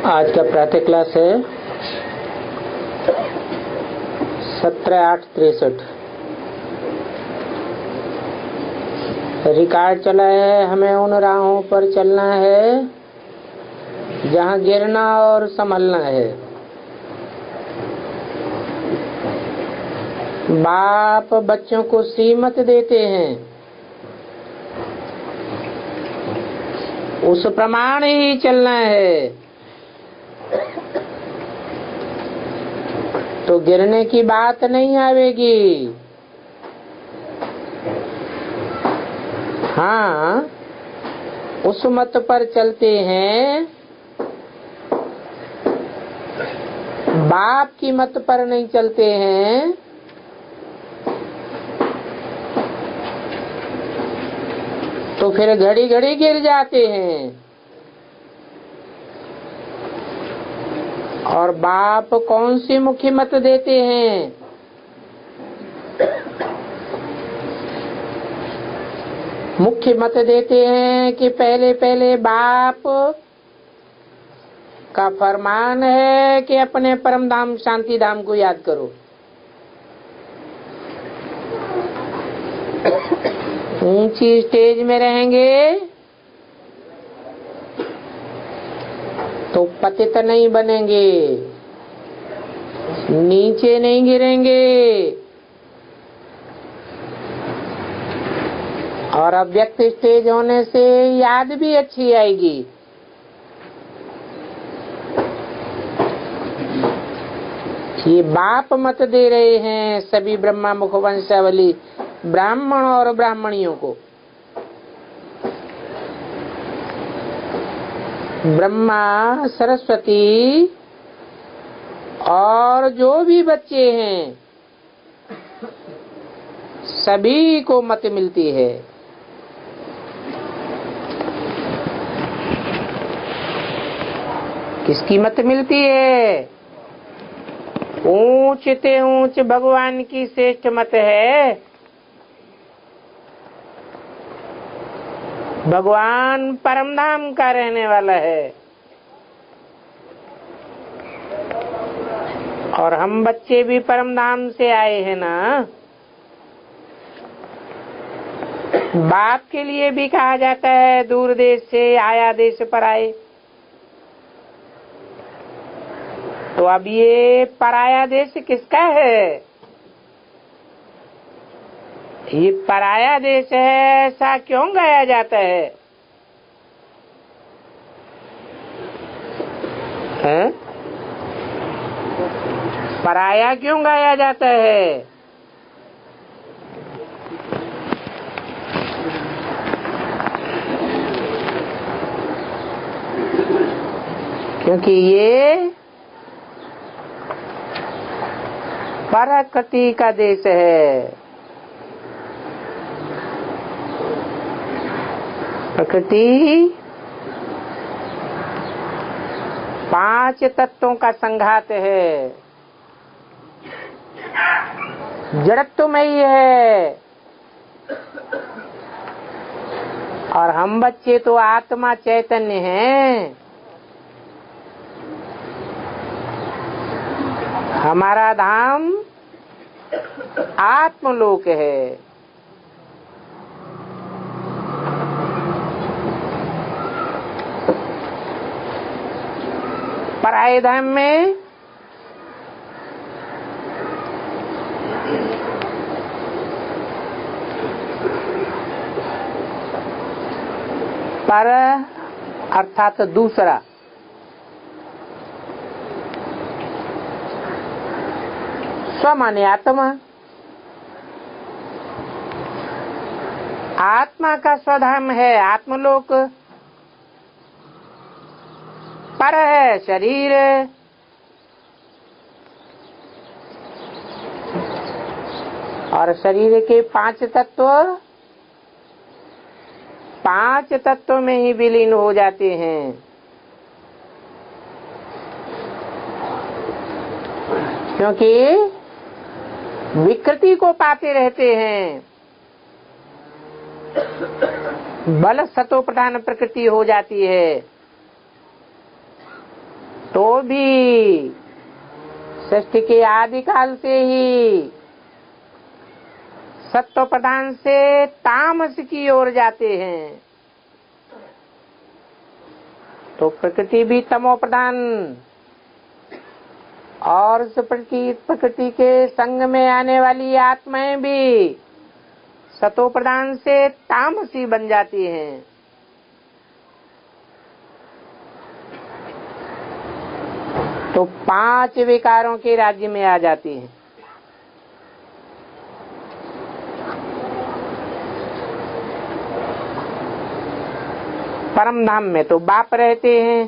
आज का प्रातः क्लास है 17/8/63। रिकॉर्ड चला है। हमें उन राहों पर चलना है जहाँ गिरना और संभलना है। बाप बच्चों को सीमत देते हैं, उस प्रमाण ही चलना है। तो गिरने की बात नहीं आवेगी। हाँ, उस मत पर चलते हैं, बाप की मत पर नहीं चलते हैं। तो फिर घड़ी घड़ी गिर जाते हैं। और बाप कौन सी मुख्य मत देते हैं? मुख्य मत देते हैं कि पहले पहले बाप का फरमान है कि अपने परम धाम शांति धाम को याद करो। ऊंची स्टेज में रहेंगे तो पतित नहीं बनेंगे, नीचे नहीं गिरेंगे। और अव्यक्त स्टेज होने से याद भी अच्छी आएगी। ये बाप मत दे रहे हैं सभी ब्रह्मा मुख वंशावली ब्राह्मण और ब्राह्मणियों को। ब्रह्मा, सरस्वती और जो भी बच्चे हैं सभी को मत मिलती है। किसकी मत मिलती है? ऊंच ते ऊंच भगवान की श्रेष्ठ मत है। भगवान परम धाम का रहने वाला है और हम बच्चे भी परम धाम से आए हैं ना। बाप के लिए भी कहा जाता है दूर देश से आया देश पर आए। तो अब ये पराया देश किसका है? ये पराया देश है ऐसा क्यों गाया जाता है? हैं? पराया क्यों गाया जाता है? क्योंकि ये प्रकृति का देश है। प्रकृति 5 तत्वों का संघात है, जड़त्व में ही है। और हम बच्चे तो आत्मा चैतन्य हैं। हमारा धाम आत्मलोक है। पराये धाम में पर अर्थात दूसरा, स्व माने आत्मा। आत्मा का स्वधाम है आत्मलोक। पर है शरीर। और शरीर के 5 तत्व 5 तत्वों में ही विलीन हो जाते हैं। क्योंकि विकृति को पाते रहते हैं। बल सतो प्रधान प्रकृति हो जाती है। तो भी सृष्टि के आदिकाल से ही सत्व प्रधान से तामस की ओर जाते हैं। तो प्रकृति भी तमो प्रधान और उस प्रकृति के संग में आने वाली आत्माएं भी सतो प्रधान से तामसी बन जाती हैं। तो 5 विकारों के राज्य में आ जाती हैं। परम धाम में तो बाप रहते हैं,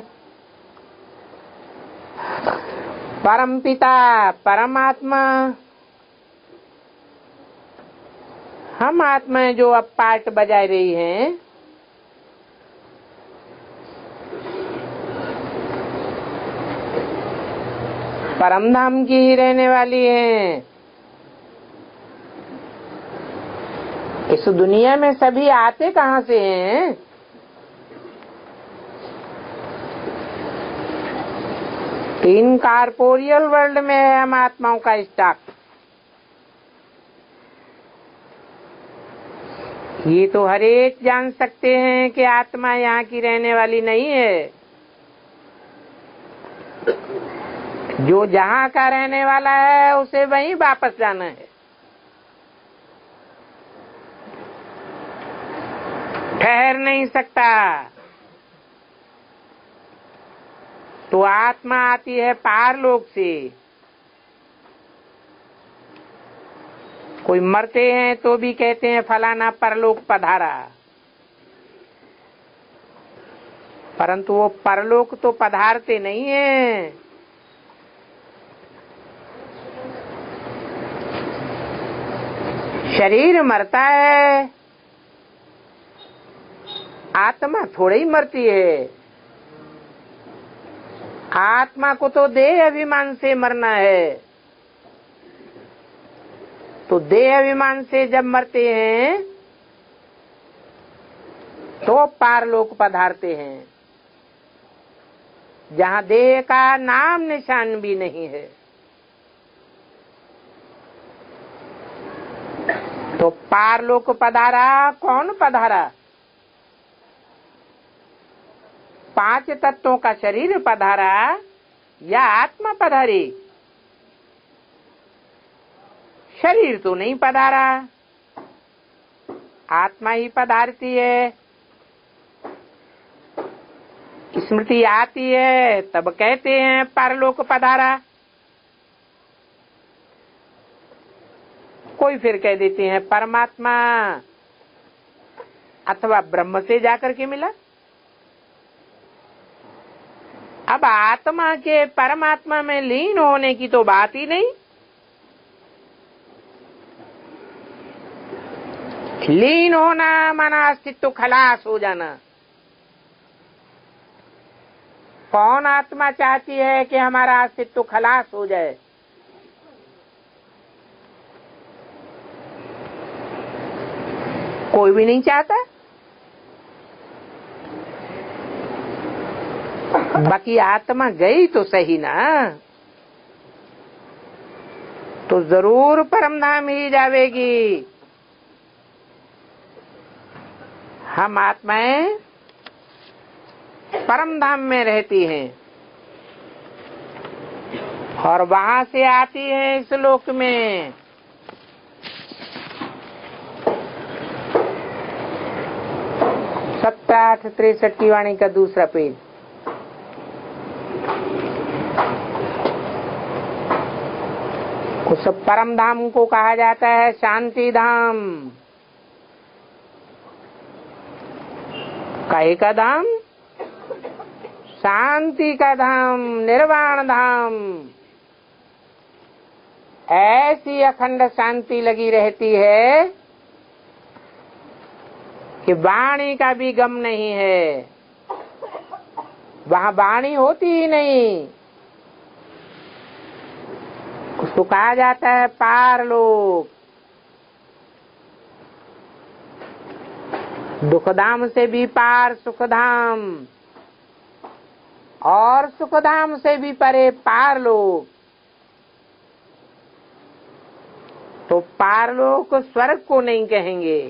परम पिता, परमात्मा। हम आत्माएं जो अब पार्ट बजा रही हैं, परम धाम की ही रहने वाली हैं। इस दुनिया में सभी आते कहाँ से हैं? तीन कॉर्पोरियल वर्ल्ड में है हम आत्माओं का स्टॉक। ये तो हर एक जान सकते हैं कि आत्मा यहाँ की रहने वाली नहीं है। जो जहाँ का रहने वाला है उसे वहीं वापस जाना है। ठहर नहीं सकता। तो आत्मा आती है पारलोक से। कोई मरते हैं तो भी कहते हैं फलाना परलोक पधारा, परंतु वो परलोक तो पधारते नहीं है। शरीर मरता है, आत्मा थोड़ी ही मरती है। आत्मा को तो देह अभिमान से मरना है। तो देह अभिमान से जब मरते हैं तो पारलोक पधारते हैं, जहाँ देह का नाम निशान भी नहीं है। तो पारलोक पधारा, कौन पधारा? 5 तत्वों का शरीर पधारा या आत्मा पधारी? शरीर तो नहीं पधारा, आत्मा ही पधारती है। स्मृति आती है तब कहते हैं परलोक पधारा। कोई फिर कह देते हैं परमात्मा अथवा ब्रह्म से जाकर के मिला। अब आत्मा के परमात्मा में लीन होने की तो बात ही नहीं। लीन होना माना अस्तित्व खलास हो जाना। कौन आत्मा चाहती है कि हमारा अस्तित्व खलास हो जाए? कोई भी नहीं चाहता। बाकी आत्मा गई तो सही ना, तो जरूर परमधाम ही जावेगी। हम आत्माएं परमधाम में रहती हैं और वहां से आती है इस लोक में। सप्ताह 863 की वाणी का दूसरा पेज। उस परम धाम को कहा जाता है शांति धाम। काहे का धाम? शांति का धाम, निर्वाण धाम। ऐसी अखंड शांति लगी रहती है कि वाणी का भी गम नहीं है। वहाँ वाणी होती ही नहीं। उसको कहा जाता है पारलोक। दुखधाम से भी पार सुखधाम। और सुखधाम से भी परे पारलोक। तो पारलोक स्वर्ग को नहीं कहेंगे,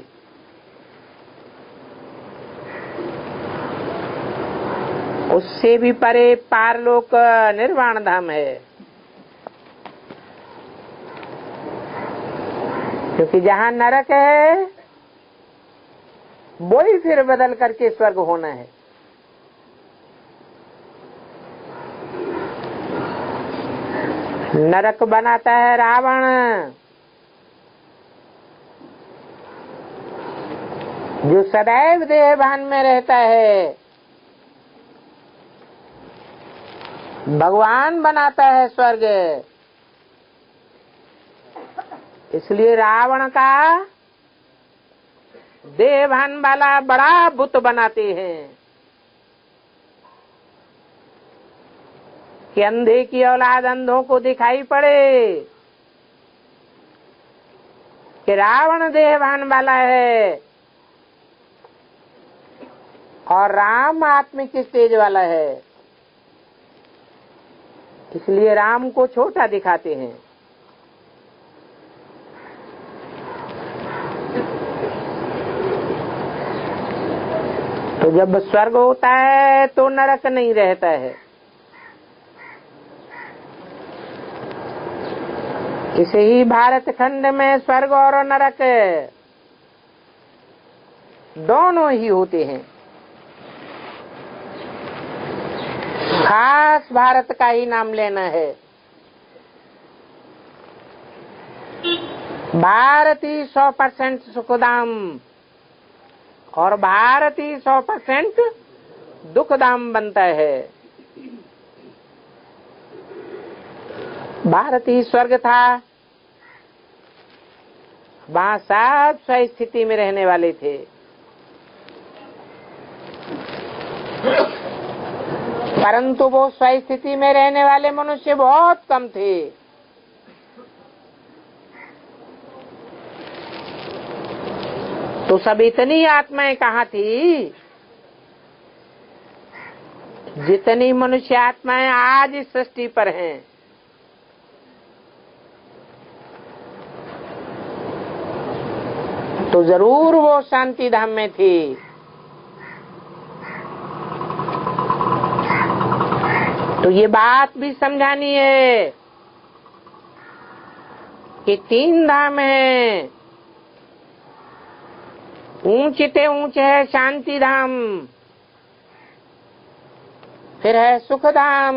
उससे भी परे पारलोक निर्वाण धाम है। क्योंकि जहाँ नरक है वो ही फिर बदल करके स्वर्ग होना है। नरक बनाता है रावण, जो सदैव देहभान में रहता है। भगवान बनाता है स्वर्ग। इसलिए रावण का देहभान वाला बड़ा बुत बनाते हैं कि अंधे की औलाद अंधों को दिखाई पड़े कि रावण देहभान वाला है और राम आत्मिक स्टेज वाला है। इसलिए राम को छोटा दिखाते हैं। तो जब स्वर्ग होता है तो नरक नहीं रहता है। इसे ही भारत खंड में स्वर्ग और नरक दोनों ही होते हैं। खास भारत का ही नाम लेना है। भारत ही 100% सुखधाम और भारत ही 100% दुखधाम बनता है। भारत ही स्वर्ग था, वहाँ सब स्वस्थिति में रहने वाले थे। परंतु वो स्वस्थिति में रहने वाले मनुष्य बहुत कम थे। तो सब इतनी आत्माएं कहाँ थी जितनी मनुष्य आत्माएं आज इस सृष्टि पर हैं। तो जरूर वो शांति धाम में थी। तो ये बात भी समझानी है कि 3 धाम है। ऊंचे ते ऊंचे है शांति धाम, फिर है सुख धाम,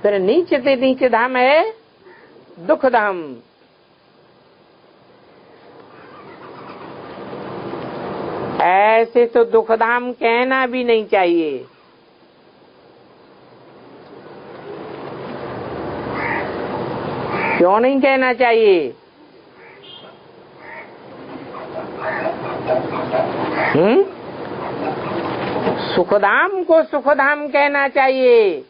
फिर नीचे से नीचे धाम है दुख धाम। ऐसे तो दुख धाम कहना भी नहीं चाहिए। क्यों नहीं कहना चाहिए? सुखधाम को सुखधाम कहना चाहिए,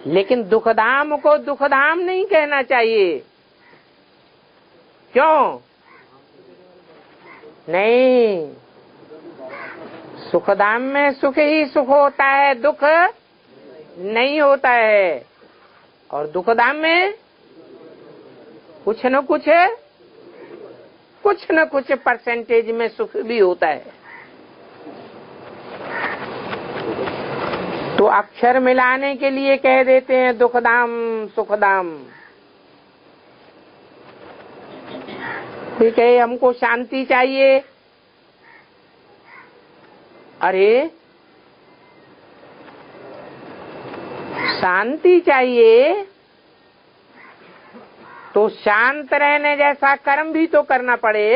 लेकिन दुखधाम को दुखधाम नहीं कहना चाहिए। क्यों नहीं? सुखधाम में सुख ही सुख होता है, दुख नहीं होता है। और दुखधाम में कुछ न कुछ परसेंटेज में सुख भी होता है। तो अक्षर मिलाने के लिए कह देते हैं दुखधाम सुखधाम। ठीक है, हमको शांति चाहिए। अरे शांति चाहिए तो शांत रहने जैसा कर्म भी तो करना पड़े।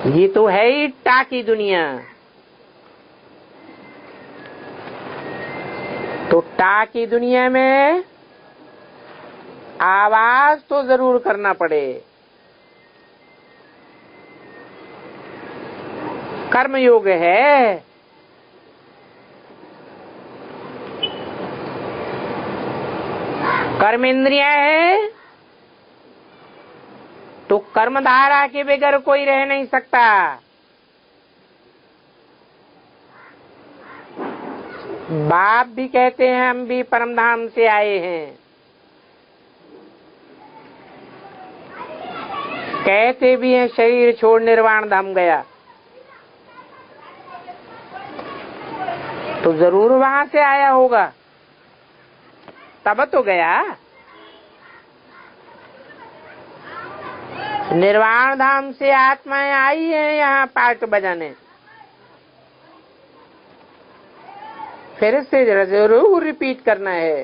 ये तो है ही टाकी दुनिया। तो टाकी दुनिया में आवाज तो जरूर करना पड़े। कर्म योग है। कर्म इंद्रिया है कर्मधारा के बगैर कोई रह नहीं सकता। बाप भी कहते हैं हम भी परमधाम से आए हैं, कहते भी हैं शरीर छोड़ निर्वाण धाम गया, तो जरूर वहां से आया होगा, तब तो गया। निर्वाण धाम से आत्माएं आई हैं यहाँ पाठ बजाने, फिर से जरूर रिपीट करना है।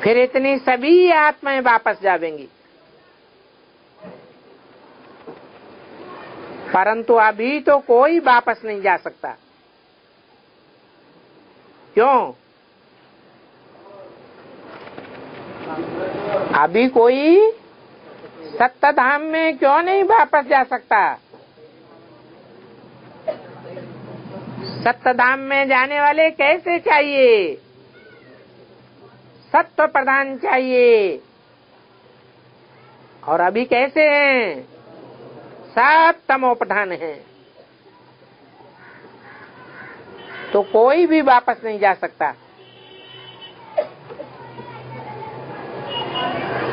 फिर इतनी सभी आत्माएं वापस जावेंगी, परंतु अभी तो कोई वापस नहीं जा सकता। क्यों? अभी कोई सत्य धाम में क्यों नहीं वापस जा सकता? सत्य धाम में जाने वाले कैसे चाहिए? सत्व प्रधान चाहिए। और अभी कैसे हैं? सब तमो प्रधान हैं, तो कोई भी वापस नहीं जा सकता।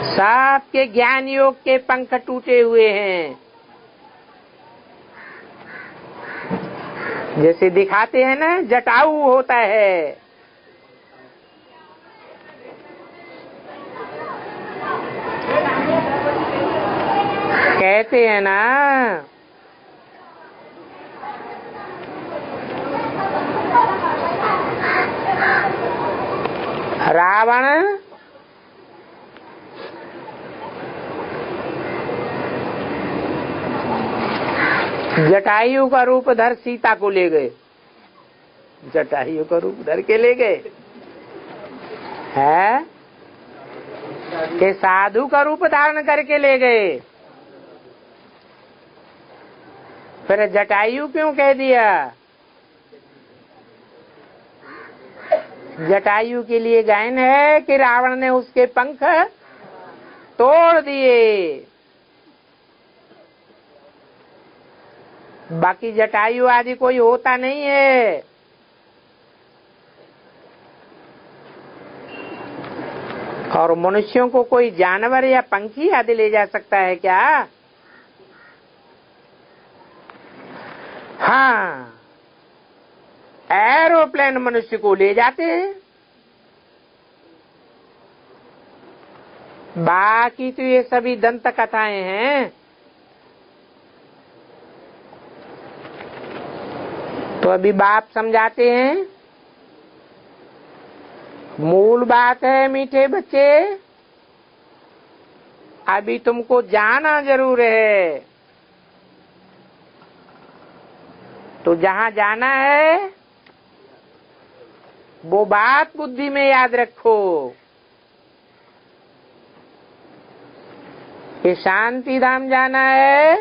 सबके ज्ञान योग के पंख टूटे हुए हैं। जैसे दिखाते हैं ना, जटाऊ होता है, कहते हैं ना, रावण जटायु का रूप धर सीता को ले गए, जटायु का रूप धर के ले गए है कि साधु का रूप धारण करके ले गए। फिर जटायु क्यों कह दिया? जटायु के लिए गायन है कि रावण ने उसके पंख तोड़ दिए। बाकी जटायु आदि कोई होता नहीं है। और मनुष्यों को कोई जानवर या पंखी आदि ले जा सकता है क्या? हाँ, एरोप्लेन मनुष्य को ले जाते हैं, बाकी तो ये सभी दंत कथाएं हैं। तो अभी बाप समझाते हैं, मूल बात है मीठे बच्चे, अभी तुमको जाना जरूर है। तो जहां जाना है वो बात बुद्धि में याद रखो कि शांति धाम जाना है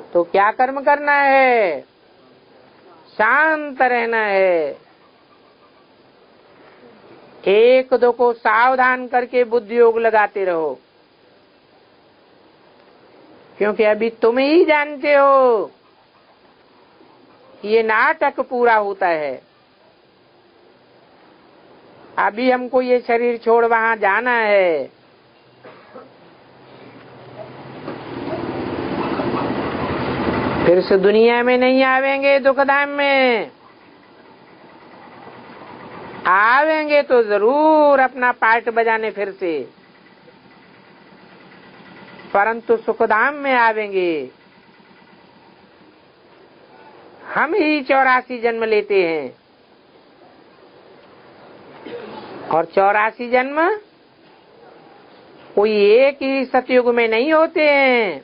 तो क्या कर्म करना है? शांत रहना है। एक दो को सावधान करके बुद्धि योग लगाते रहो, क्योंकि अभी तुम ही जानते हो ये नाटक पूरा होता है। अभी हमको ये शरीर छोड़ वहां जाना है। फिर से दुनिया में नहीं आवेंगे, दुखधाम में आवेंगे तो जरूर अपना पार्ट बजाने फिर से, परंतु सुखधाम में आवेंगे। हम ही 84 जन्म लेते हैं, और 84 जन्म कोई एक ही सतयुग में नहीं होते हैं।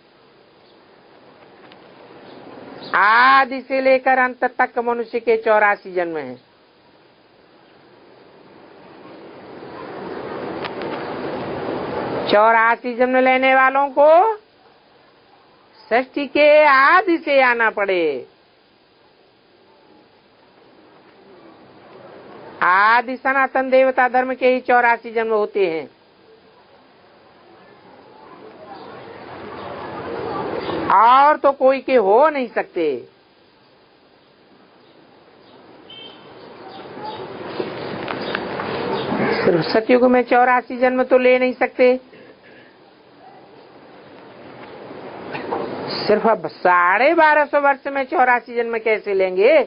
आदि से लेकर अंत तक मनुष्य के 84 जन्म हैं। चौरासी जन्म लेने वालों को सृष्टि के आदि से आना पड़े। आदि सनातन देवता धर्म के ही 84 जन्म होते हैं। और तो कोई के हो नहीं सकते। सिर्फ सतयुग में 84 जन्म तो ले नहीं सकते, सिर्फ अब 1250 वर्ष में 84 जन्म कैसे लेंगे?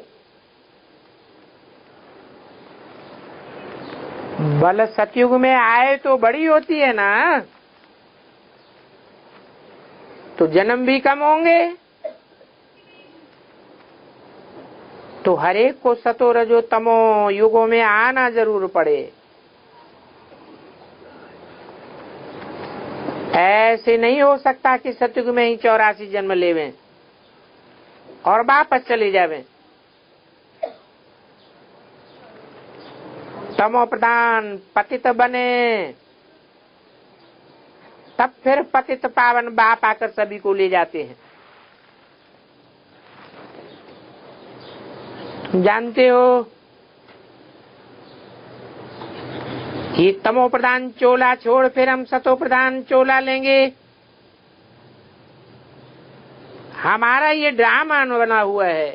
बल सतयुग में आए तो बड़ी होती है ना, तो जन्म भी कम होंगे। तो हरेक को सतो रजो तमो युगों में आना जरूर पड़े। ऐसे नहीं हो सकता कि सतयुग में ही 84 जन्म लेवें और वापस चले जावें। तमो प्रधान पतित बने, तब फिर पतित पावन बाप आकर सभी को ले जाते हैं। तुम जानते हो ये तमो प्रधान चोला छोड़ फिर हम सतो प्रधान चोला लेंगे। हमारा ये ड्रामा बना हुआ है।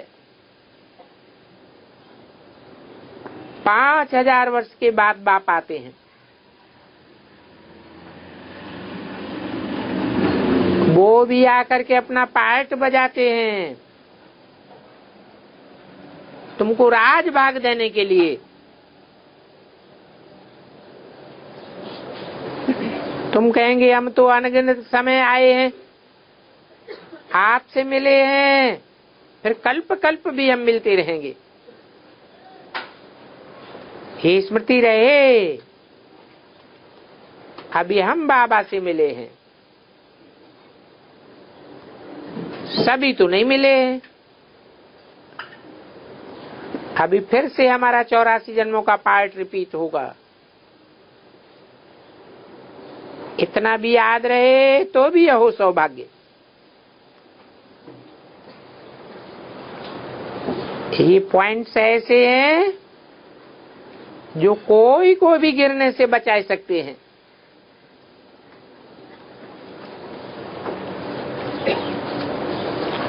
5000 वर्ष के बाद बाप आते हैं। वो भी आकर के अपना पार्ट बजाते हैं तुमको राज भाग देने के लिए। तुम कहेंगे हम तो अनगिनत समय आए हैं, आपसे मिले हैं, फिर कल्प कल्प भी हम मिलते रहेंगे। हे स्मृति रहे, अभी हम बाबा से मिले हैं, सभी तो नहीं मिले हैं। अभी फिर से हमारा 84 जन्मों का पार्ट रिपीट होगा। इतना भी याद रहे तो भी यह हो सौभाग्य। ये पॉइंट्स ऐसे हैं जो कोई को भी गिरने से बचा सकते हैं।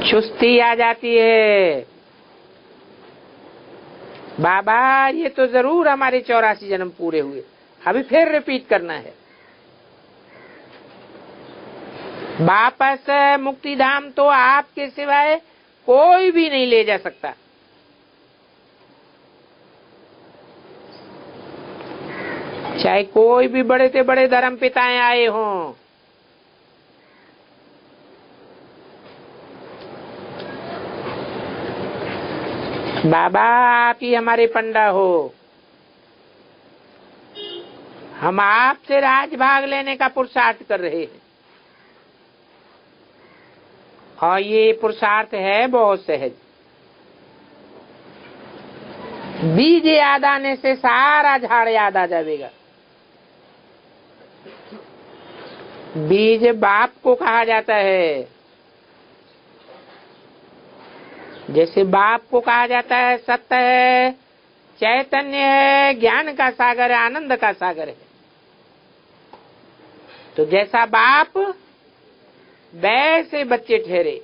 चुस्ती आ जाती है, बाबा ये तो जरूर हमारे 84 जन्म पूरे हुए, अभी फिर रिपीट करना है। वापस मुक्ति धाम तो आपके सिवाय कोई भी नहीं ले जा सकता। चाहे कोई भी बड़े से बड़े धर्म पिताएं आए हों, बाबा आप ही हमारे पंडा हो, हम आपसे राज भाग लेने का पुरुषार्थ कर रहे हैं। और ये पुरुषार्थ है बहुत सहज। बीज याद आने से सारा झाड़ याद आ जाएगा। बीज बाप को कहा जाता है, जैसे बाप को कहा जाता है सत्य है, चैतन्य है, ज्ञान का सागर है, आनंद का सागर है। तो जैसा बाप वैसे बच्चे ठहरे।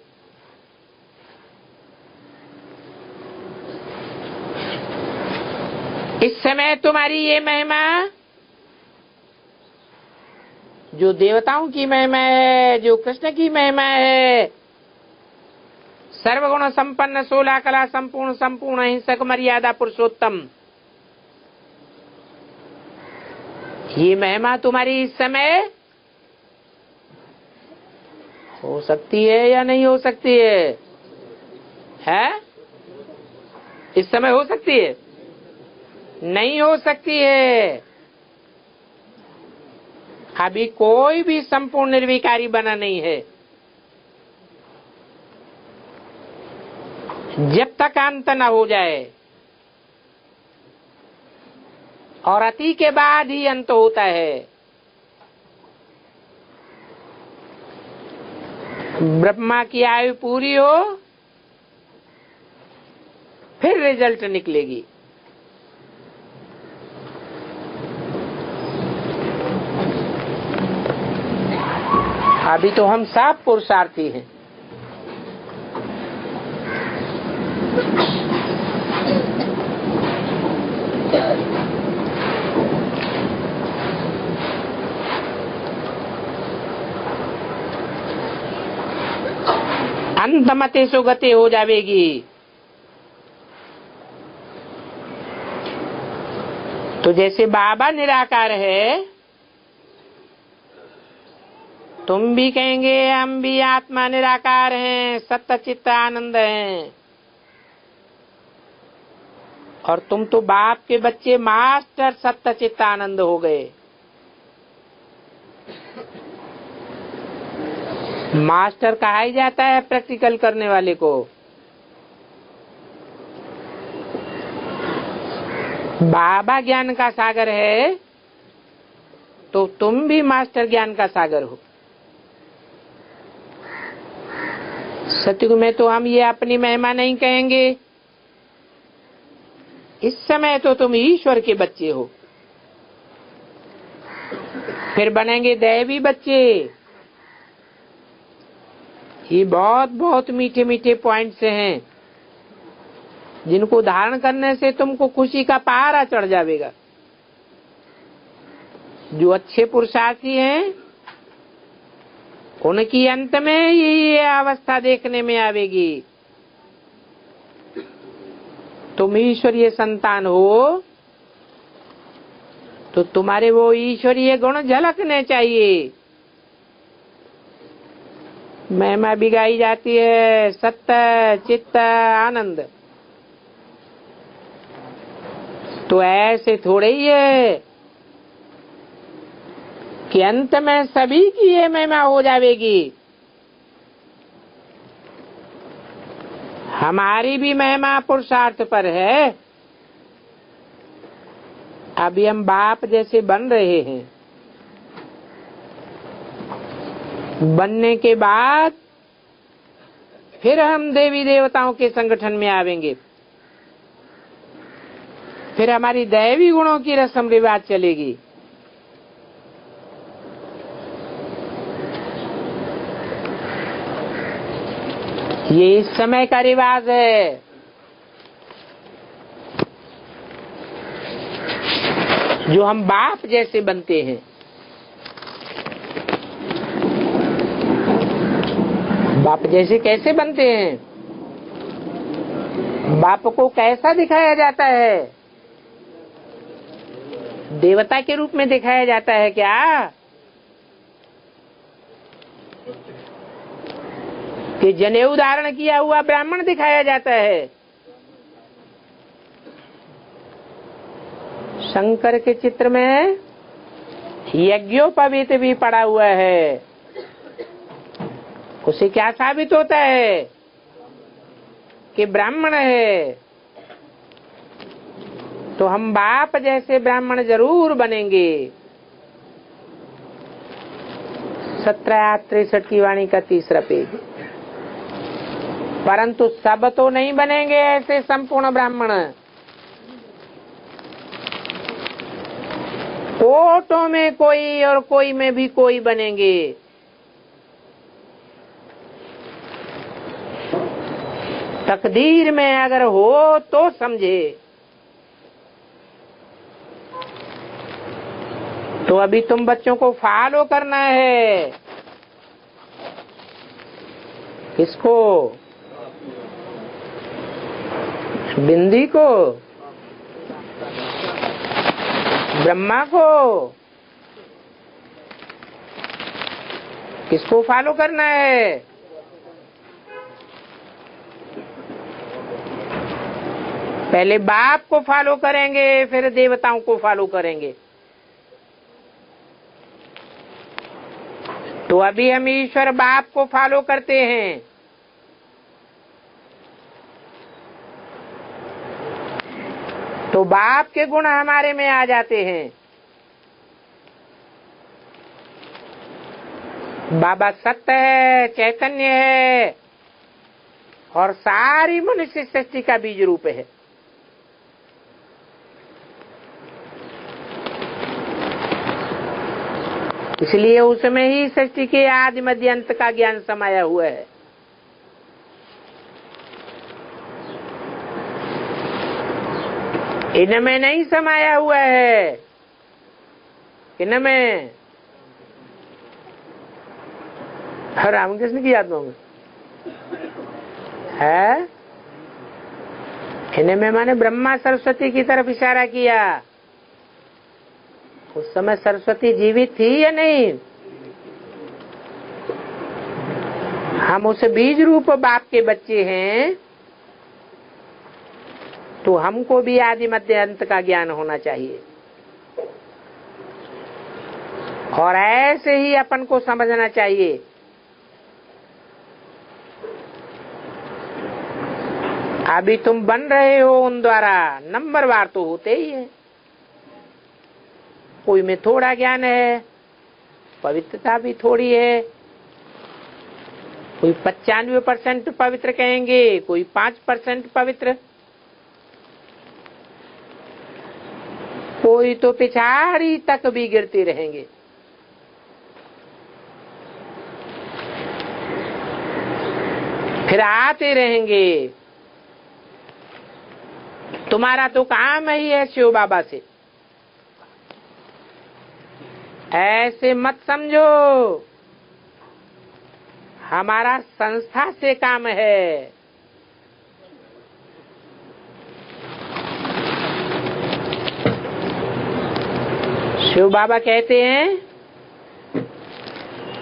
इस समय तुम्हारी ये महिमा जो देवताओं की महिमा है, जो कृष्ण की महिमा है, सर्वगुण संपन्न 16 कला संपूर्ण संपूर्ण अहिंसक मर्यादा पुरुषोत्तम, ये महिमा तुम्हारी इस समय हो सकती है या नहीं हो सकती है? है? इस समय हो सकती है? नहीं हो सकती है। अभी कोई भी संपूर्ण निर्विकारी बना नहीं है। जब तक अंत न हो जाए, और अति के बाद ही अंत होता है। ब्रह्मा की आयु पूरी हो फिर रिजल्ट निकलेगी। अभी तो हम सब पुरुषार्थी हैं। अनंत मते सो गते हो जावेगी। तो जैसे बाबा निराकार है, तुम भी कहेंगे हम भी आत्मा निराकार हैं, सत्य चित्त आनंद हैं। और तुम तो बाप के बच्चे मास्टर सत्य चित्त आनंद हो गए। मास्टर कहा ही जाता है प्रैक्टिकल करने वाले को। बाबा ज्ञान का सागर है तो तुम भी मास्टर ज्ञान का सागर हो। सतयुग में तो हम ये अपनी महिमा नहीं कहेंगे। इस समय तो तुम ईश्वर के बच्चे हो, फिर बनेंगे दैवी बच्चे। ये बहुत बहुत मीठे मीठे पॉइंट्स हैं जिनको धारण करने से तुमको खुशी का पहाड़ा चढ़ जाएगा। जो अच्छे पुरुषार्थी हैं उनकी अंत में ये अवस्था देखने में आवेगी। तुम ईश्वरीय संतान हो तो तुम्हारे वो ईश्वरीय गुण झलकने चाहिए। महिमा भी गाई जाती है सत्य चित्त आनंद। तो ऐसे थोड़े ही है कि अंत में सभी की ये महिमा हो जाएगी। हमारी भी महिमा पुरुषार्थ पर है। अभी हम बाप जैसे बन रहे हैं, बनने के बाद फिर हम देवी देवताओं के संगठन में आवेंगे। फिर हमारी दैवी गुणों की रस्म रिवाज चलेगी। ये इस समय का रिवाज है। जो हम बाप जैसे बनते हैं। बाप जैसे कैसे बनते हैं? बाप को कैसा दिखाया जाता है? देवता के रूप में दिखाया जाता है क्या? कि जनेऊ धारण किया हुआ ब्राह्मण दिखाया जाता है? शंकर के चित्र में यज्ञोपवीत भी पड़ा हुआ है। उसे क्या साबित होता है कि ब्राह्मण है। तो हम बाप जैसे ब्राह्मण जरूर बनेंगे। 1763 की वाणी का 3रा पेज। परंतु सब तो नहीं बनेंगे ऐसे संपूर्ण ब्राह्मण। कोटों में कोई और कोई में भी कोई बनेंगे। तकदीर में अगर हो तो समझे। तो अभी तुम बच्चों को फॉलो करना है। किसको? बिंदी को? ब्रह्मा को? किसको फॉलो करना है? पहले बाप को फॉलो करेंगे, फिर देवताओं को फॉलो करेंगे। तो अभी हम ईश्वर बाप को फॉलो करते हैं। तो बाप के गुण हमारे में आ जाते हैं। बाबा सत्य है, चैतन्य है और सारी मनुष्य सृष्टि का बीज रूप है। इसलिए उसमें ही सृष्टि के आदि मध्य अंत का ज्ञान समाया हुआ है। इनमें नहीं समाया हुआ है। इनमें रामकृष्ण की आत्मा में है। इनमें मैंने ब्रह्मा सरस्वती की तरफ इशारा किया। उस समय सरस्वती जीवित थी या नहीं? हम उस बीज रूप बाप के बच्चे हैं, तो हमको भी आदि मध्य अंत का ज्ञान होना चाहिए और ऐसे ही अपन को समझना चाहिए। अभी तुम बन रहे हो उन द्वारा, नंबरवार तो होते ही है। कोई में थोड़ा ज्ञान है, पवित्रता भी थोड़ी है, कोई 95% पवित्र कहेंगे, कोई 5% पवित्र, कोई तो पिछाड़ी तक भी गिरते रहेंगे। फिर आते रहेंगे। तुम्हारा तो काम ही है शिव बाबा से। ऐसे मत समझो, हमारा संस्था से काम है। शिव बाबा कहते हैं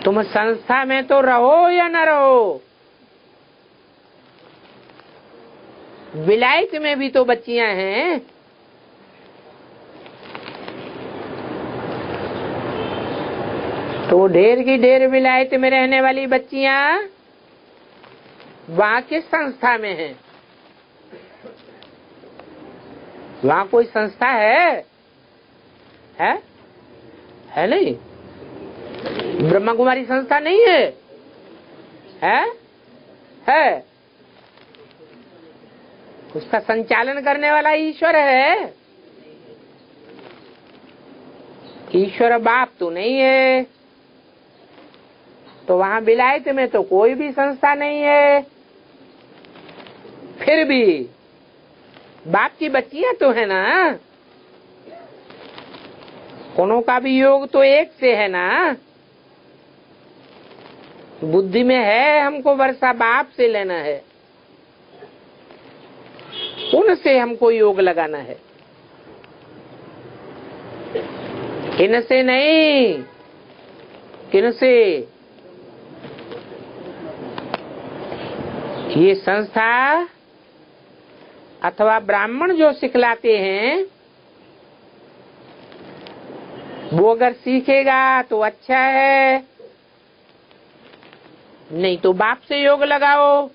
तुम संस्था में तो रहो या न रहो, विलायत में भी तो बच्चियां हैं। तो ढेर की ढेर विलायत में रहने वाली बच्चियां वहां किस संस्था में हैं? वहां कोई संस्था है नहीं? ब्रह्मा कुमारी संस्था नहीं है? उसका संचालन करने वाला ईश्वर है। ईश्वर बाप तो नहीं है, तो वहां विलायत में तो कोई भी संस्था नहीं है। फिर भी बाप की बच्चियां तो है ना, दोनों का भी योग तो एक से है ना। बुद्धि में है हमको वर्षा बाप से लेना है, उनसे हमको योग लगाना है, इनसे नहीं। किनसे? ये संस्था अथवा ब्राह्मण जो सिखलाते हैं, वो अगर सीखेगा तो अच्छा है, नहीं तो बाप से योग लगाओ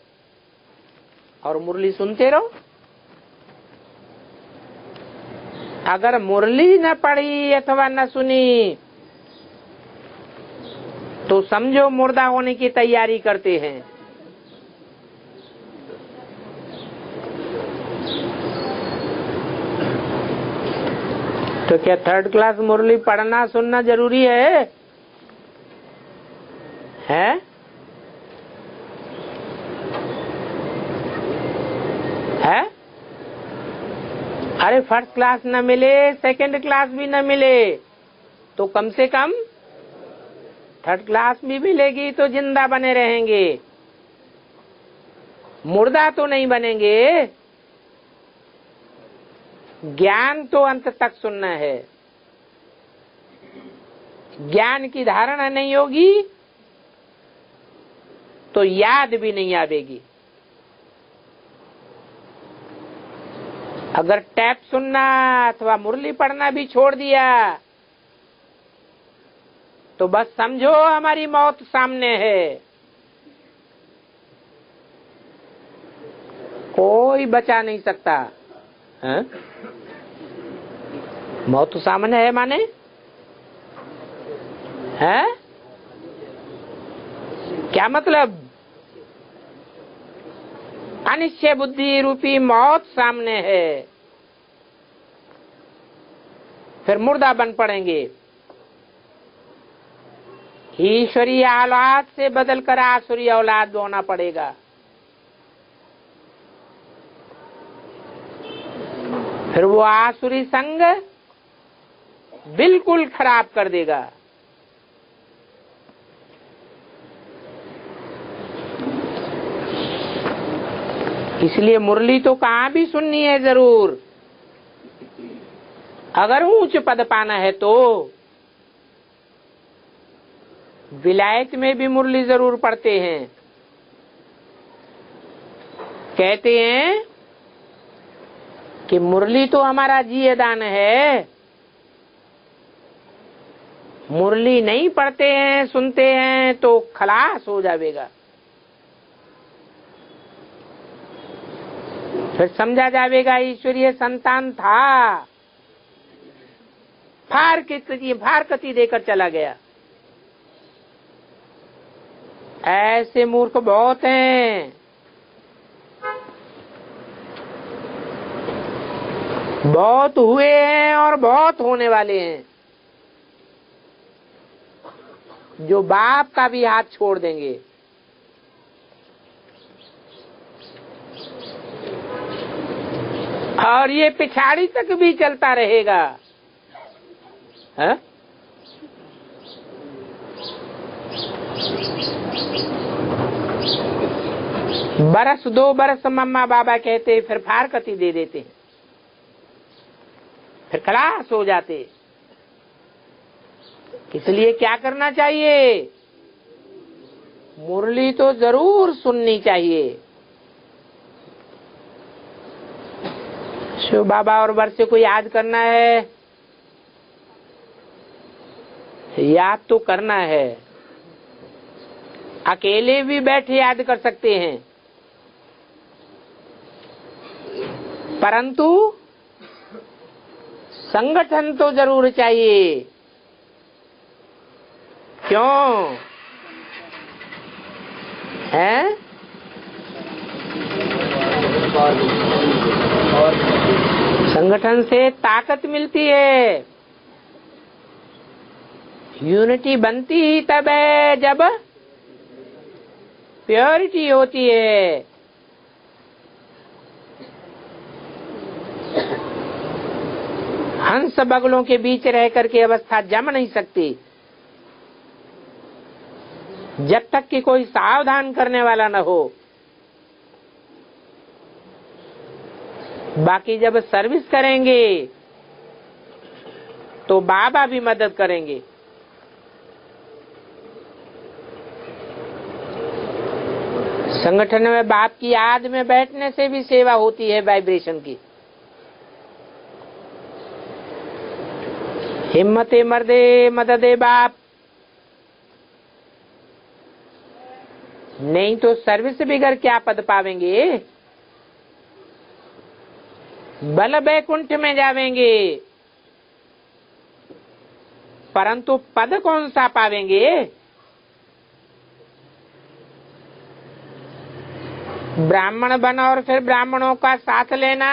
और मुरली सुनते रहो। अगर मुरली न पढ़ी अथवा न सुनी तो समझो मुर्दा होने की तैयारी करते हैं। तो क्या 3rd क्लास मुरली पढ़ना सुनना जरूरी है? है? अरे 1st क्लास न मिले, 2nd क्लास भी न मिले, तो कम से कम 3rd क्लास भी मिलेगी तो जिंदा बने रहेंगे, मुर्दा तो नहीं बनेंगे। ज्ञान तो अंत तक सुनना है। ज्ञान की धारणा नहीं होगी तो याद भी नहीं आवेगी। अगर टैप सुनना अथवा मुरली पढ़ना भी छोड़ दिया तो बस समझो हमारी मौत सामने है। कोई बचा नहीं सकता है? मौत सामने है माने है क्या मतलब? अनिश्चय बुद्धि रूपी मौत सामने है, फिर मुर्दा बन पड़ेंगे। ईश्वरीय औलाद से बदलकर आसुरी औलाद होना पड़ेगा। फिर वो आसुरी संग बिल्कुल खराब कर देगा। इसलिए मुरली तो कहाँ भी सुननी है जरूर। अगर ऊंच पद पाना है तो विलायत में भी मुरली जरूर पढ़ते हैं। कहते हैं कि मुरली तो हमारा जीवदान है, मुरली नहीं पढ़ते हैं सुनते हैं तो खलास हो जाएगा। फिर समझा जाएगा ईश्वरीय संतान था, फारकती देकर चला गया। ऐसे मूर्ख बहुत हैं। बहुत हुए हैं और बहुत होने वाले हैं, जो बाप का भी हाथ छोड़ देंगे। और ये पिछाड़ी तक भी चलता रहेगा। है? बरस 2 बरस मम्मा बाबा कहते, फिर फारकती दे देते, फिर खलास हो जाते। इसलिए क्या करना चाहिए? मुरली तो जरूर सुननी चाहिए। शिव बाबा और वर्षे को याद करना है, याद तो करना है। अकेले भी बैठे याद कर सकते हैं, परंतु संगठन तो जरूर चाहिए। क्यों है? संगठन से ताकत मिलती है, यूनिटी बनती ही तब है जब प्योरिटी होती है। हंस बगलों के बीच रह करके अवस्था जम नहीं सकती जब तक कि कोई सावधान करने वाला न हो। बाकी जब सर्विस करेंगे तो बाबा भी मदद करेंगे। संगठन में बाप की याद में बैठने से भी सेवा होती है वाइब्रेशन की। हिम्मते मर्दे मददे बाप, नहीं तो सर्विस बिगड़ क्या पद पावेंगे? बल बैकुंठ में जावेंगे, परंतु पद कौन सा पावेंगे? ब्राह्मण बना और फिर ब्राह्मणों का साथ लेना,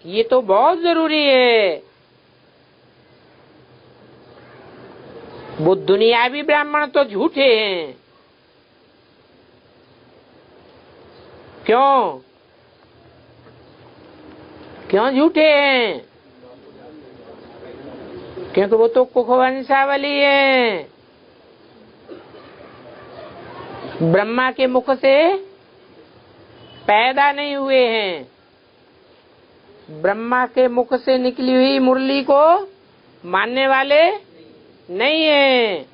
ये तो बहुत जरूरी है। वो दुनियावी ब्राह्मण तो झूठे हैं। क्यों झूठे हैं? क्योंकि वो तो कुखवंशावली है, ब्रह्मा के मुख से पैदा नहीं हुए हैं। ब्रह्मा के मुख से निकली हुई मुरली को मानने वाले नहीं है।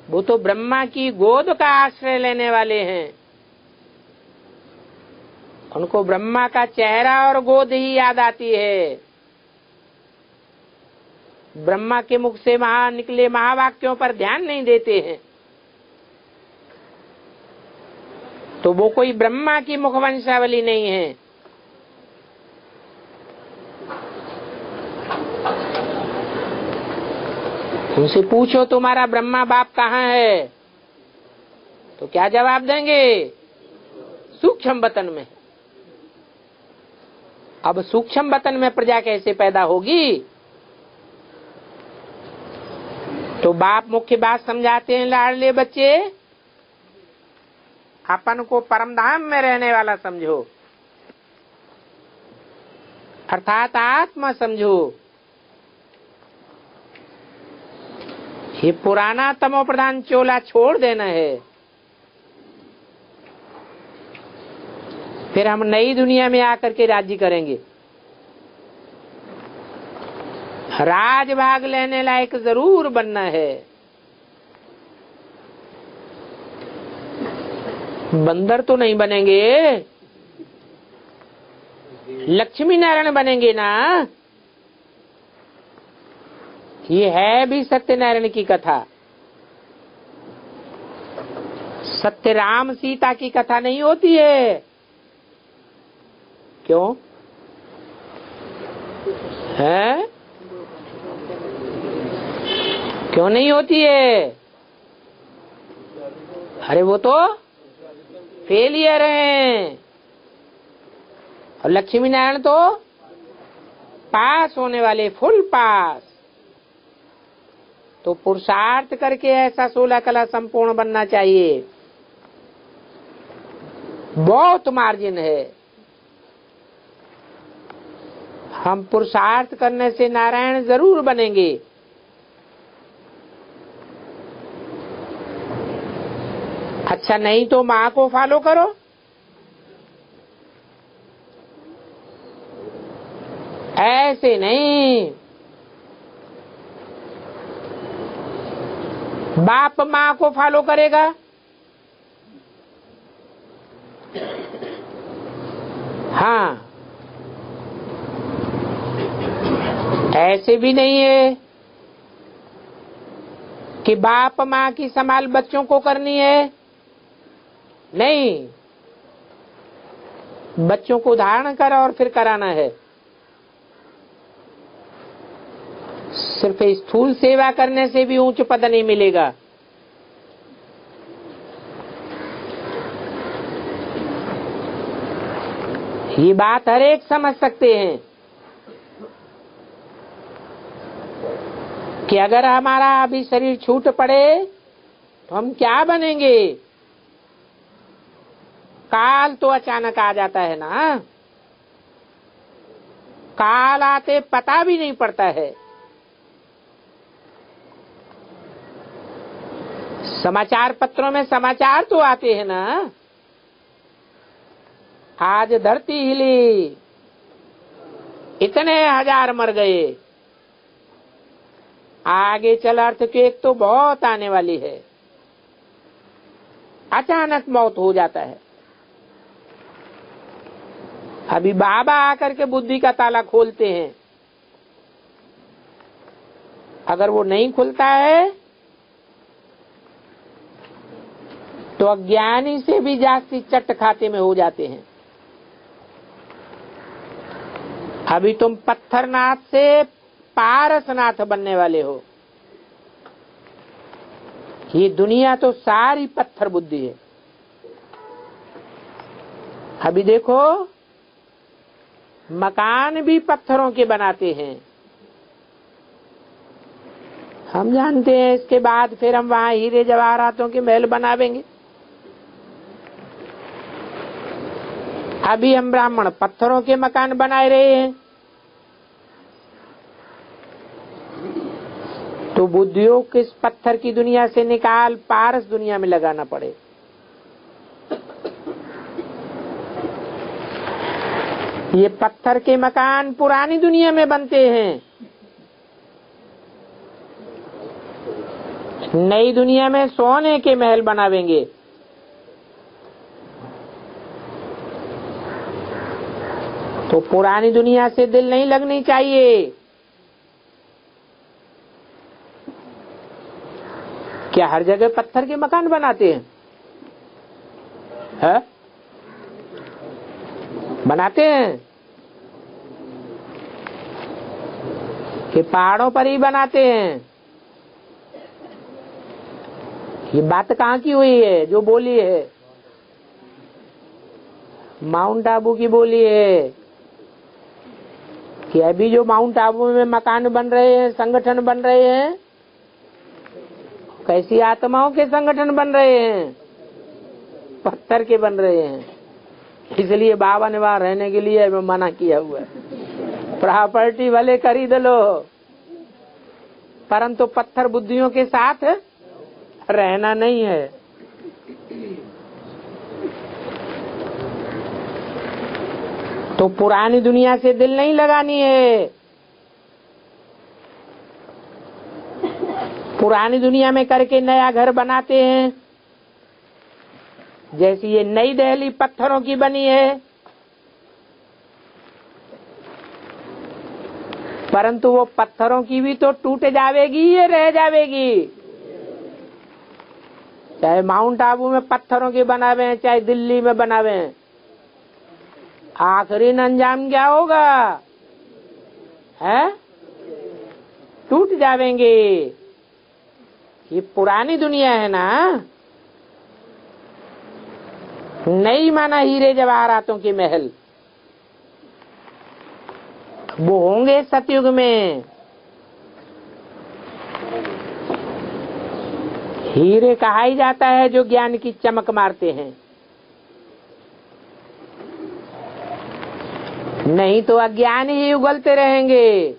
वो तो ब्रह्मा की गोद का आश्रय लेने वाले हैं। उनको ब्रह्मा का चेहरा और गोद ही याद आती है। ब्रह्मा के मुख से निकले महावाक्यों पर ध्यान नहीं देते हैं। तो वो कोई ब्रह्मा की मुखवंशावली नहीं है। उनसे पूछो तुम्हारा ब्रह्मा बाप कहाँ है, तो क्या जवाब देंगे? सूक्ष्म वतन में। अब सूक्ष्म वतन में प्रजा कैसे पैदा होगी? तो बाप मुख्य बात समझाते हैं, लाडले बच्चे अपन को परमधाम में रहने वाला समझो, अर्थात आत्मा समझो। ये पुराना तमो प्रधान चोला छोड़ देना है। फिर हम नई दुनिया में आकर के राज्य करेंगे। राज भाग लेने लायक जरूर बनना है। बंदर तो नहीं बनेंगे, लक्ष्मी नारायण बनेंगे ना। ये है भी सत्यनारायण की कथा। सत्य राम सीता की कथा नहीं होती है। क्यों है? क्यों नहीं होती है? अरे वो तो फेलियर हैं, और लक्ष्मी नारायण तो पास होने वाले, फुल पास। तो पुरुषार्थ करके ऐसा 16 कला संपूर्ण बनना चाहिए। बहुत मार्जिन है। हम पुरुषार्थ करने से नारायण जरूर बनेंगे। अच्छा नहीं तो माँ को फॉलो करो। ऐसे नहीं, बाप माँ को फॉलो करेगा, हाँ, ऐसे भी नहीं है कि बाप माँ की संभाल बच्चों को करनी है। नहीं, बच्चों को धारण कर और फिर कराना है। सिर्फ स्थूल सेवा करने से भी उच्च पद नहीं मिलेगा। ये बात हर एक समझ सकते हैं कि अगर हमारा अभी शरीर छूट पड़े तो हम क्या बनेंगे। काल तो अचानक आ जाता है ना, काल आते पता भी नहीं पड़ता है। समाचार पत्रों में समाचार तो आते हैं ना, आज धरती हिली, इतने हजार मर गए, आगे चल अर्थक्वेक तो बहुत आने वाली है। अचानक मौत हो जाता है। अभी बाबा आकर के बुद्धि का ताला खोलते हैं। अगर वो नहीं खुलता है तो अज्ञानी से भी जास्ती चट खाते में हो जाते हैं। अभी तुम पत्थरनाथ से पारसनाथ बनने वाले हो। ये दुनिया तो सारी पत्थर बुद्धि है। अभी देखो, मकान भी पत्थरों के बनाते हैं। हम जानते हैं इसके बाद फिर हम वहां हीरे जवाहरातों के महल बनावेंगे। अभी हम ब्राह्मण पत्थरों के मकान बनाए रहे हैं। तो बुद्धियों को इस पत्थर की दुनिया से निकाल पारस दुनिया में लगाना पड़े। ये पत्थर के मकान पुरानी दुनिया में बनते हैं, नई दुनिया में सोने के महल बनावेंगे। तो पुरानी दुनिया से दिल नहीं लगनी चाहिए। क्या हर जगह पत्थर के मकान बनाते हैं? है? बनाते हैं कि पहाड़ों पर ही बनाते हैं? ये बात कहाँ की हुई है जो बोली है? माउंट आबू की बोली है कि अभी जो माउंट आबू में मकान बन रहे हैं, संगठन बन रहे हैं, कैसी आत्माओं के संगठन बन रहे हैं? पत्थर के बन रहे हैं। इसलिए बाबा ने वहां रहने के लिए मना किया हुआ है। प्रॉपर्टी भले खरीद लो, परंतु पत्थर बुद्धियों के साथ रहना नहीं है। तो पुरानी दुनिया से दिल नहीं लगानी है। पुरानी दुनिया में करके नया घर बनाते हैं। जैसी ये नई दिल्ली पत्थरों की बनी है, परंतु वो पत्थरों की भी तो टूट जावेगी, ये रह जावेगी। चाहे माउंट आबू में पत्थरों की बनावे, चाहे दिल्ली में बनावे, आखिरी अंजाम क्या होगा? है टूट जावेंगे। ये पुरानी दुनिया है ना, नई माना हीरे जवाहरातों के महल, वो होंगे सतयुग में। हीरे कहा ही जाता है जो ज्ञान की चमक मारते हैं, नहीं तो अज्ञान ही उगलते रहेंगे।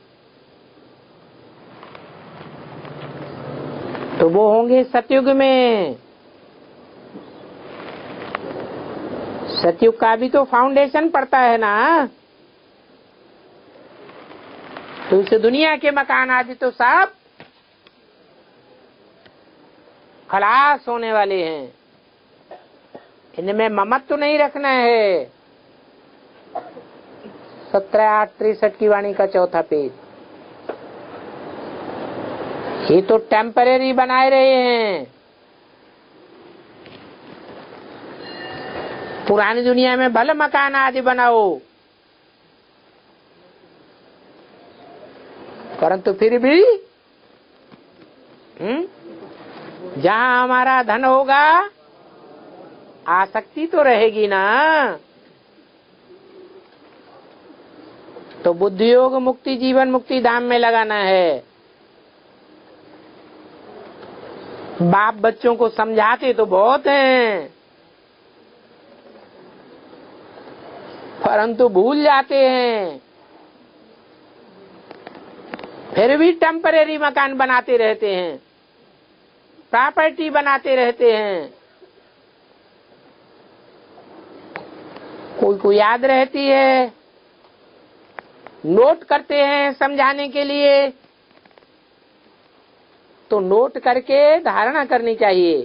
तो वो होंगे सतयुग में। सतयुग का भी तो फाउंडेशन पड़ता है ना। तो इस दुनिया के मकान आदि तो सब खलास होने वाले हैं, इनमें ममत्व नहीं रखना है। 17/8/63 की वाणी का 4था पेज। ये तो टेम्परेरी बनाए रहे हैं। पुरानी दुनिया में भले मकान आदि बनाओ, परंतु फिर भी जहां हमारा धन होगा, आसक्ति तो रहेगी ना। तो बुद्धि योग मुक्ति जीवन मुक्ति धाम में लगाना है। बाप बच्चों को समझाते तो बहुत हैं, परंतु भूल जाते हैं। फिर भी टेम्परेरी मकान बनाते रहते हैं, प्रॉपर्टी बनाते रहते हैं। कोई को याद रहती है, नोट करते हैं समझाने के लिए, तो नोट करके धारणा करनी चाहिए।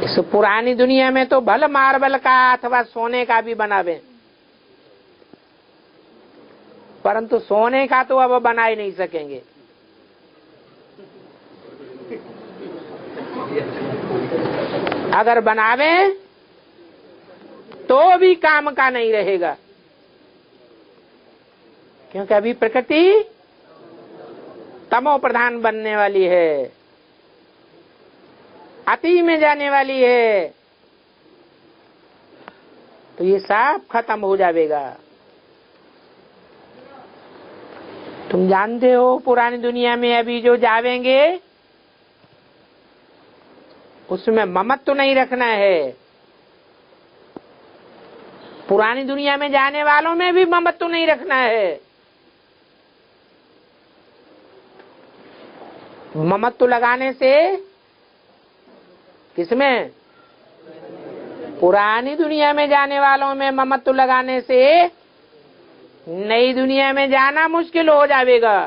इस पुरानी दुनिया में तो भले मार्बल का अथवा सोने का भी बनावे, परंतु सोने का तो अब बना ही नहीं सकेंगे। अगर बनावे तो भी काम का नहीं रहेगा, क्योंकि अभी प्रकृति तमो प्रधान बनने वाली है, अति में जाने वाली है। तो ये सब खत्म हो जाएगा। तुम जानते हो पुरानी दुनिया में अभी जो जावेंगे उसमें ममत्व तो नहीं रखना है। पुरानी दुनिया में जाने वालों में भी ममत्व तो नहीं रखना है। ममत्व लगाने से किसमें? पुरानी दुनिया में जाने वालों में ममत्व लगाने से नई दुनिया में जाना मुश्किल हो जाएगा।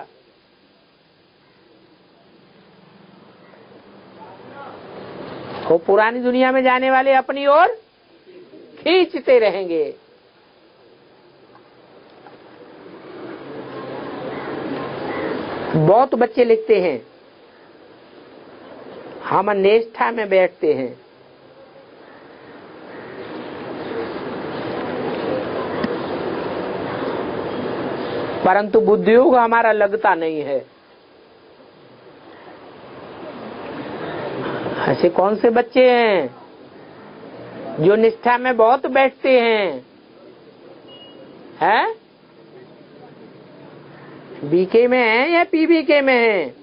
वो पुरानी दुनिया में जाने वाले अपनी ओर खींचते रहेंगे। बहुत बच्चे लिखते हैं, हम निष्ठा में बैठते हैं, परंतु बुद्धि योग हमारा लगता नहीं है। ऐसे कौन से बच्चे हैं जो निष्ठा में बहुत बैठते हैं? हैं? बीके में है या पीबीके में है?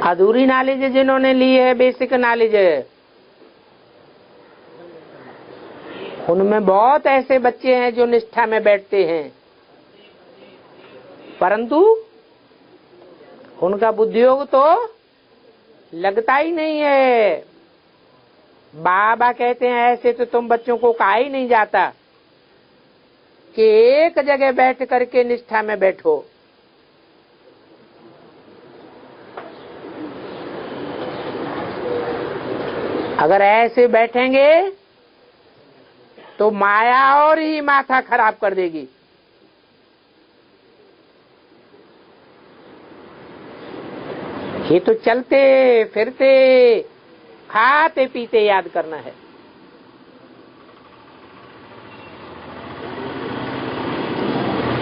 अधूरी नॉलेज जिन्होंने ली है, बेसिक नॉलेज, उनमें बहुत ऐसे बच्चे हैं जो निष्ठा में बैठते हैं, परंतु उनका बुद्धि योग तो लगता ही नहीं है। बाबा कहते हैं ऐसे तो तुम बच्चों को कहा ही नहीं जाता कि एक जगह बैठ करके निष्ठा में बैठो। अगर ऐसे बैठेंगे तो माया और ही माथा खराब कर देगी। ये तो चलते फिरते खाते पीते याद करना है।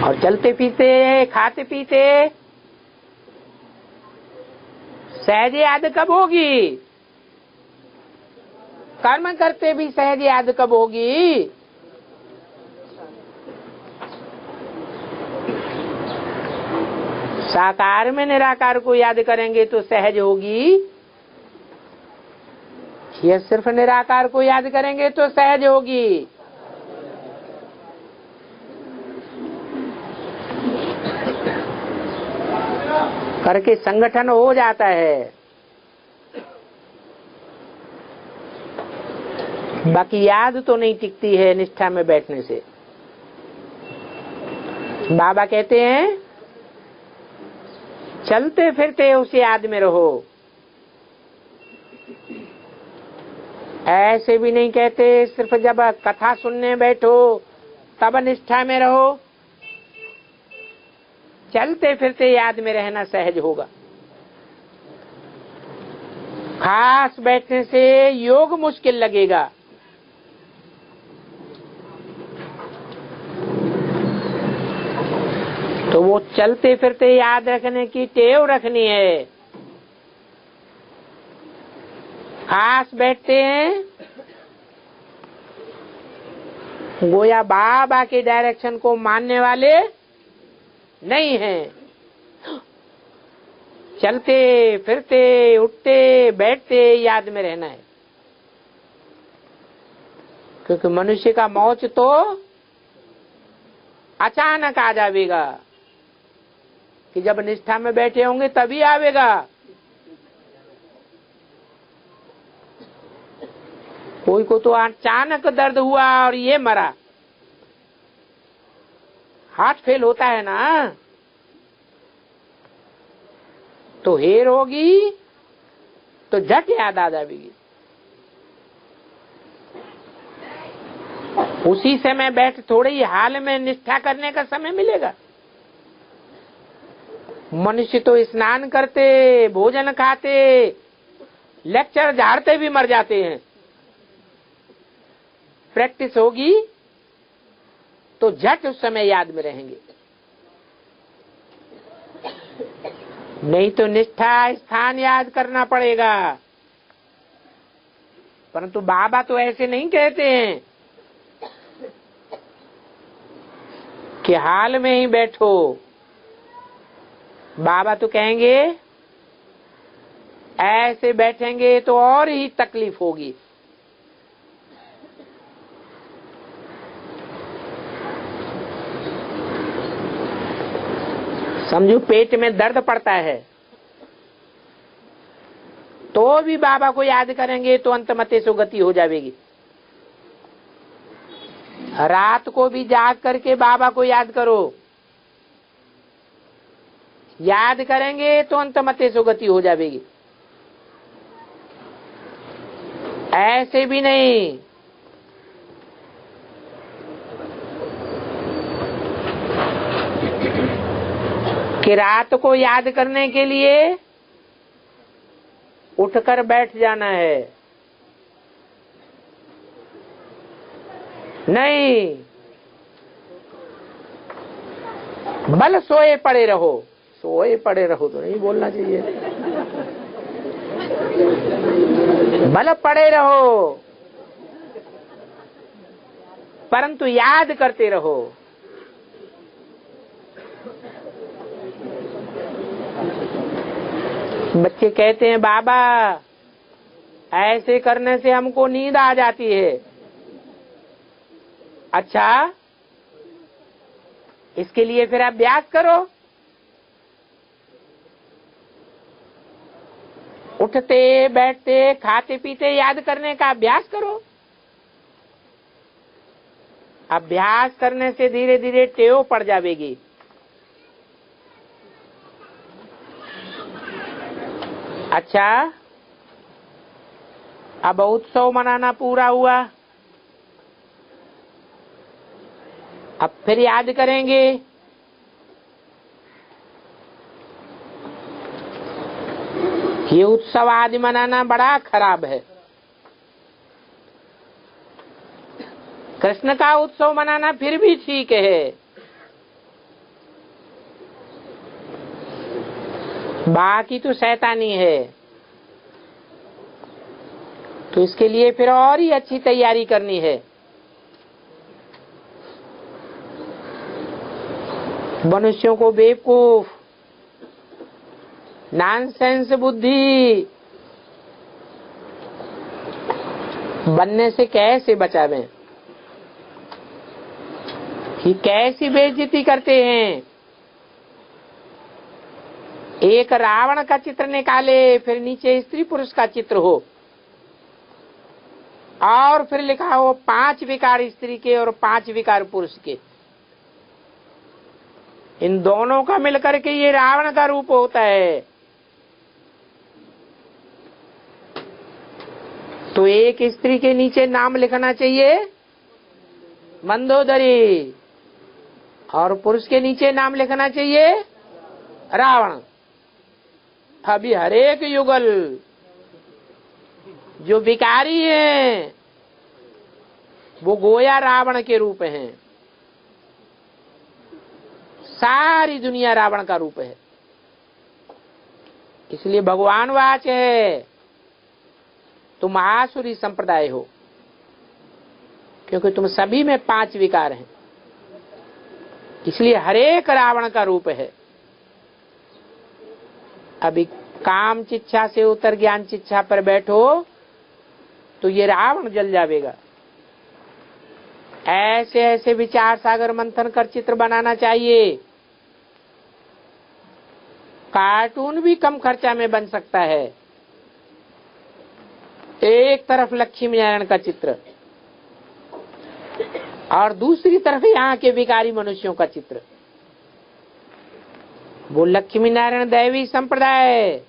और चलते पीते खाते पीते सहज याद कब होगी? कर्म करते भी सहज याद कब होगी? साकार में निराकार को याद करेंगे तो सहज होगी, या सिर्फ निराकार को याद करेंगे तो सहज होगी? करके संगठन हो जाता है, बाकी याद तो नहीं टिकती है निष्ठा में बैठने से। बाबा कहते हैं चलते फिरते उस याद में रहो। ऐसे भी नहीं कहते सिर्फ जब कथा सुनने बैठो तब निष्ठा में रहो। चलते फिरते याद में रहना सहज होगा। खास बैठने से योग मुश्किल लगेगा। तो वो चलते फिरते याद रखने की टेव रखनी है। खास बैठते हैं गोया बाबा के डायरेक्शन को मानने वाले नहीं हैं। चलते फिरते उठते बैठते याद में रहना है, क्योंकि मनुष्य का मौत तो अचानक आ जाएगा कि जब निष्ठा में बैठे होंगे तभी आवेगा। कोई को तो अचानक दर्द हुआ और ये मरा, हार्ट फेल होता है ना, तो हेर होगी तो झट याद आ जाएगी। उसी समय बैठ थोड़े ही हाल में निष्ठा करने का समय मिलेगा। मनुष्य तो स्नान करते, भोजन खाते, लेक्चर झाड़ते भी मर जाते हैं। प्रैक्टिस होगी तो झट उस समय याद में रहेंगे। नहीं तो निष्ठा स्थान याद करना पड़ेगा। परंतु बाबा तो ऐसे नहीं कहते हैं कि हाल में ही बैठो। बाबा तो कहेंगे ऐसे बैठेंगे तो और ही तकलीफ होगी। समझो पेट में दर्द पड़ता है तो भी बाबा को याद करेंगे तो अंतमते सुगति हो जाएगी। रात को भी जाग करके बाबा को याद करो, याद करेंगे तो अंतमते सुगति हो जाएगी। ऐसे भी नहीं कि रात को याद करने के लिए उठकर बैठ जाना है। नहीं, बल सोए पड़े रहो। सोए पड़े रहो तो नहीं बोलना चाहिए, बल पड़े रहो परंतु याद करते रहो। बच्चे कहते हैं बाबा ऐसे करने से हमको नींद आ जाती है। अच्छा, इसके लिए फिर अभ्यास करो। उठते बैठते खाते पीते याद करने का अभ्यास करो। अभ्यास करने से धीरे धीरे टेव पड़ जाएगी। अच्छा, अब उत्सव मनाना पूरा हुआ, अब फिर याद करेंगे। ये उत्सव आदि मनाना बड़ा खराब है। कृष्ण का उत्सव मनाना फिर भी ठीक है। बाकी तो शैतानी है। तो इसके लिए फिर और ही अच्छी तैयारी करनी है। मनुष्यों को बेवकूफ, नॉनसेंस बुद्धि बनने से कैसे बचावें? कि कैसी बेइज्जती करते हैं। एक रावण का चित्र निकाले, फिर नीचे स्त्री पुरुष का चित्र हो, और फिर लिखा हो 5 विकार स्त्री के और 5 विकार पुरुष के। इन दोनों का मिलकर के ये रावण का रूप होता है। तो एक स्त्री के नीचे नाम लिखना चाहिए मंदोदरी, और पुरुष के नीचे नाम लिखना चाहिए रावण। अभी हरेक युगल जो विकारी हैं वो गोया रावण के रूप हैं। सारी दुनिया रावण का रूप है। इसलिए भगवान वाच है, तुम आसुरी संप्रदाय हो, क्योंकि तुम सभी में 5 विकार हैं। इसलिए हरेक रावण का रूप है। अभी काम चिच्छा से उतर ज्ञान चिच्छा पर बैठो तो ये रावण जल जाएगा। ऐसे ऐसे विचार सागर मंथन कर चित्र बनाना चाहिए। कार्टून भी कम खर्चा में बन सकता है। एक तरफ लक्ष्मी नारायण का चित्र और दूसरी तरफ यहाँ के विकारी मनुष्यों का चित्र। वो लक्ष्मी नारायण दैवी संप्रदाय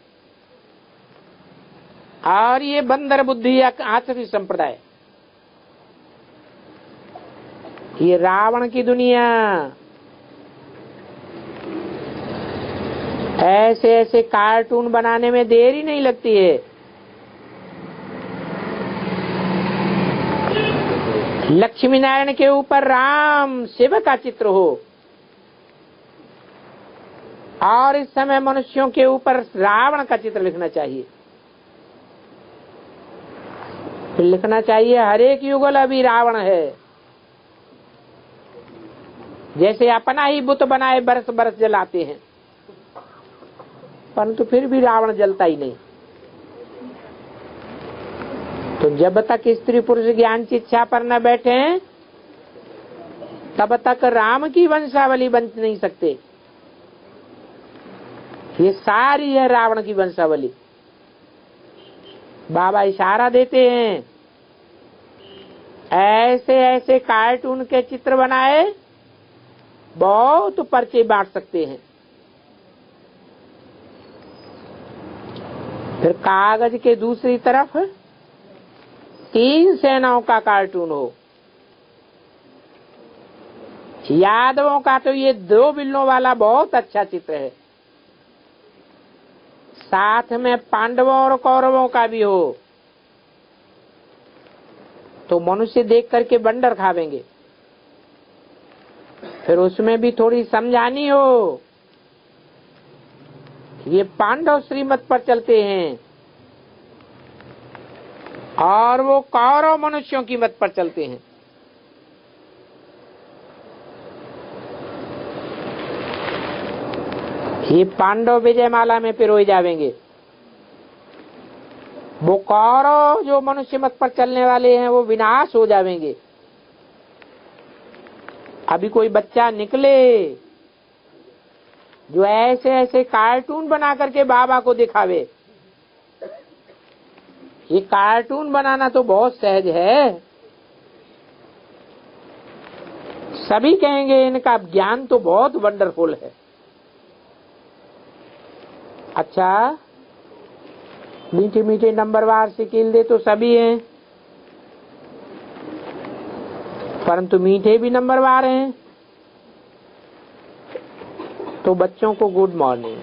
और ये बंदर बुद्धि आसुरी संप्रदाय, ये रावण की दुनिया। ऐसे ऐसे कार्टून बनाने में देरी नहीं लगती है। लक्ष्मी नारायण के ऊपर राम शिव का चित्र हो, और इस समय मनुष्यों के ऊपर रावण का चित्र लिखना चाहिए। फिर लिखना चाहिए हर एक युगल अभी रावण है। जैसे अपना ही बुत बनाए बरस बरस जलाते हैं, परंतु फिर भी रावण जलता ही नहीं। तो जब तक स्त्री पुरुष ज्ञान की इच्छा पर न बैठे तब तक राम की वंशावली बन नहीं सकते। ये सारी है रावण की वंशावली। बाबा इशारा देते हैं, ऐसे ऐसे कार्टून के चित्र बनाए, बहुत पर्चे बांट सकते हैं। फिर कागज के दूसरी तरफ 3 सेनाओं का कार्टून हो। यादवों का तो ये 2 बिल्लों वाला बहुत अच्छा चित्र है। साथ में पांडवों और कौरवों का भी हो, तो मनुष्य देख करके बंडर खावेंगे। फिर उसमें भी थोड़ी समझानी हो, ये पांडव श्रीमत पर चलते हैं और वो कौरव मनुष्यों की मत पर चलते हैं। ये पांडव विजयमाला में पिरोए जाएंगे। वो कौरव जो मनुष्य मत पर चलने वाले हैं वो विनाश हो जाएंगे। अभी कोई बच्चा निकले जो ऐसे ऐसे कार्टून बना करके बाबा को दिखावे, ये कार्टून बनाना तो बहुत सहज है। सभी कहेंगे इनका ज्ञान तो बहुत वंडरफुल है। अच्छा, मीठे मीठे नंबरवार से दे तो सभी हैं, परंतु मीठे भी नंबरवार हैं। तो बच्चों को गुड मॉर्निंग।